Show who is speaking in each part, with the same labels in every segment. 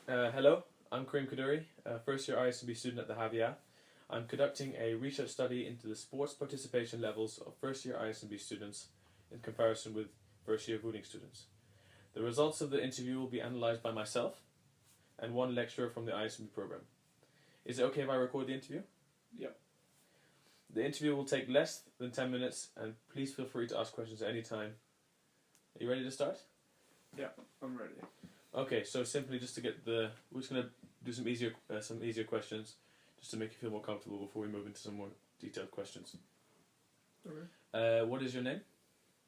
Speaker 1: Hello, I'm Kareem Kaduri, first year ISMB student at the Havia. I'm conducting a research study into the sports participation levels of first year ISMB students in comparison with first year Voeding students. The results of the interview will be analysed by myself and one lecturer from the ISMB program. Is it okay if I record the interview?
Speaker 2: Yep.
Speaker 1: The interview will take less than 10 minutes and please feel free to ask questions at any time. Are you ready to start?
Speaker 2: Yeah, I'm ready.
Speaker 1: Okay, so simply just to get we're just going to do some easier questions just to make you feel more comfortable before we move into some more detailed questions.
Speaker 2: Okay.
Speaker 1: What is your name?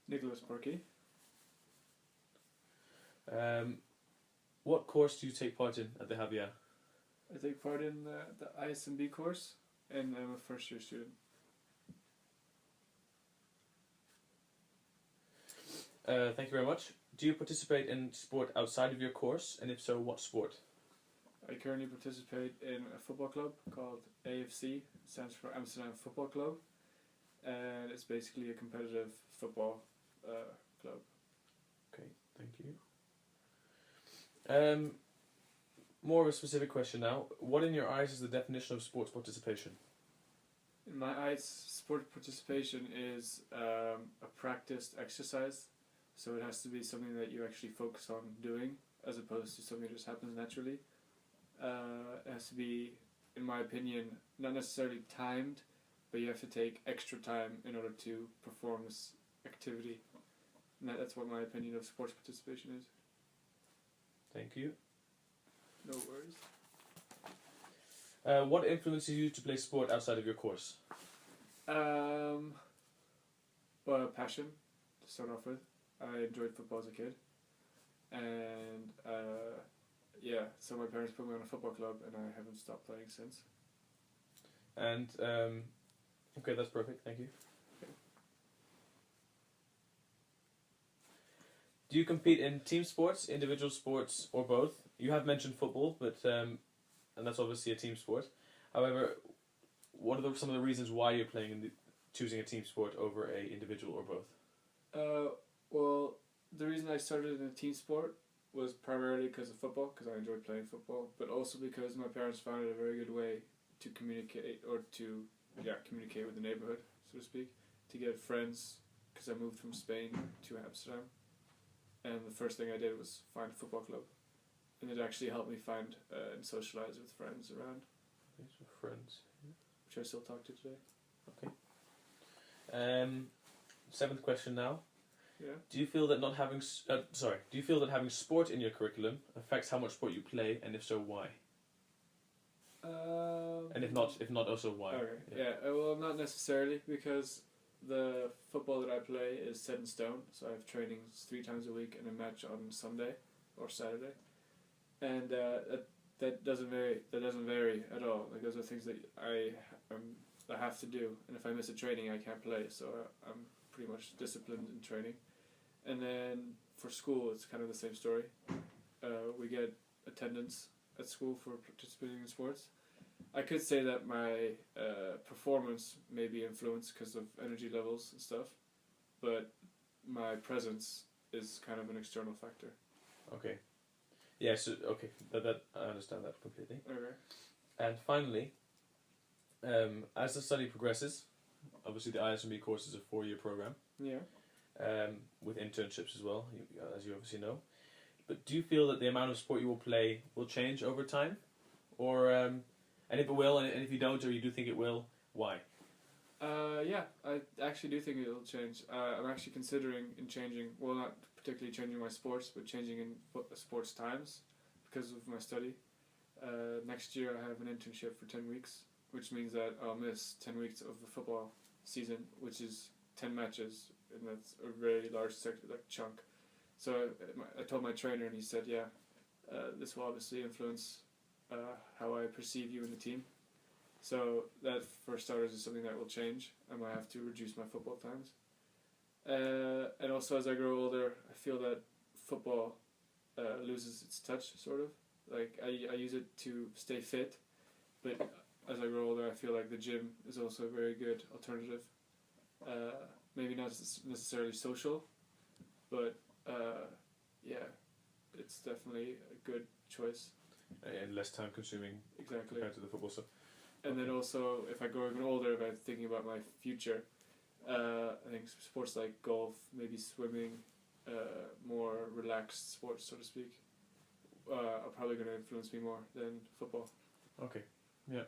Speaker 2: Nicholas Parkey.
Speaker 1: What course do you take part in at the Havia?
Speaker 2: I take part in the ISMB course, and I'm a first year student.
Speaker 1: Thank you very much. Do you participate in sport outside of your course, and if so, what sport?
Speaker 2: I currently participate in a football club called AFC, stands for Amsterdam Football Club, and it's basically a competitive football club.
Speaker 1: Okay, thank you. More of a specific question now. What in your eyes is the definition of sports participation?
Speaker 2: In my eyes, sport participation is a practiced exercise, so it has to be something that you actually focus on doing, as opposed to something that just happens naturally. It has to be, in my opinion, not necessarily timed, but you have to take extra time in order to perform this activity. And that's what my opinion of sports participation is.
Speaker 1: Thank you.
Speaker 2: No worries.
Speaker 1: What influences you to play sport outside of your course?
Speaker 2: Well, passion, to start off with. I enjoyed football as a kid. And, so my parents put me on a football club and I haven't stopped playing since.
Speaker 1: And, okay, that's perfect, thank you.
Speaker 2: Okay.
Speaker 1: Do you compete in team sports, individual sports, or both? You have mentioned football, but and that's obviously a team sport. However, what are some of the reasons why you're choosing a team sport over a individual or both?
Speaker 2: Well, the reason I started in a team sport was primarily because of football, because I enjoyed playing football, but also because my parents found it a very good way to communicate, or to communicate with the neighborhood, so to speak, to get friends, because I moved from Spain to Amsterdam, and the first thing I did was find a football club, and it actually helped me find and socialize with friends around.
Speaker 1: Okay, so friends.
Speaker 2: Which I still talk to today.
Speaker 1: Okay. Seventh question now.
Speaker 2: Yeah.
Speaker 1: Do you feel that having sport in your curriculum affects how much sport you play, and if so, why? And if not, also why?
Speaker 2: Okay. Yeah. Well, not necessarily, because the football that I play is set in stone. So I have trainings 3 times a week and a match on Sunday or Saturday, and that doesn't vary. That doesn't vary at all. Like, those are things that I have to do, and if I miss a training, I can't play. So I'm pretty much disciplined in training. And then for school, it's kind of the same story. We get attendance at school for participating in sports. I could say that my performance may be influenced because of energy levels and stuff, but my presence is kind of an external factor.
Speaker 1: Okay. Yeah, so, okay, that I understand that completely.
Speaker 2: Okay.
Speaker 1: And finally, as the study progresses, obviously the ISMB course is a 4-year program.
Speaker 2: Yeah.
Speaker 1: With internships as well, as you obviously know. But do you feel that the amount of sport you will play will change over time? Or, and if it will, and if you don't, or you do think it will, why?
Speaker 2: Yeah, I actually do think it'll change. I'm actually considering changing, well, not particularly changing my sports, but changing in sports times because of my study. Next year I have an internship for 10 weeks, which means that I'll miss 10 weeks of the football season, which is 10 matches, and that's a very large chunk. So I told my trainer, and he said, this will obviously influence how I perceive you in the team. So that, for starters, is something that will change. I might have to reduce my football times. And also, as I grow older, I feel that football loses its touch, sort of. Like, I use it to stay fit, but as I grow older, I feel like the gym is also a very good alternative. Maybe not necessarily social, but it's definitely a good choice.
Speaker 1: and less time consuming
Speaker 2: Exactly.
Speaker 1: compared to the football. So,
Speaker 2: And then also, if I go even older, if I'm thinking about my future, I think sports like golf, maybe swimming, more relaxed sports, so to speak, are probably going to influence me more than football.
Speaker 1: okay, yeah,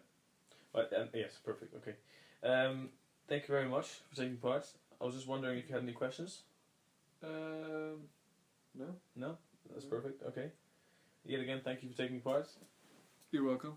Speaker 1: but yes, perfect. Okay, thank you very much for taking part. I was just wondering if you had any questions.
Speaker 2: No.
Speaker 1: No, that's perfect. Okay. Yet again, thank you for taking part.
Speaker 2: You're welcome.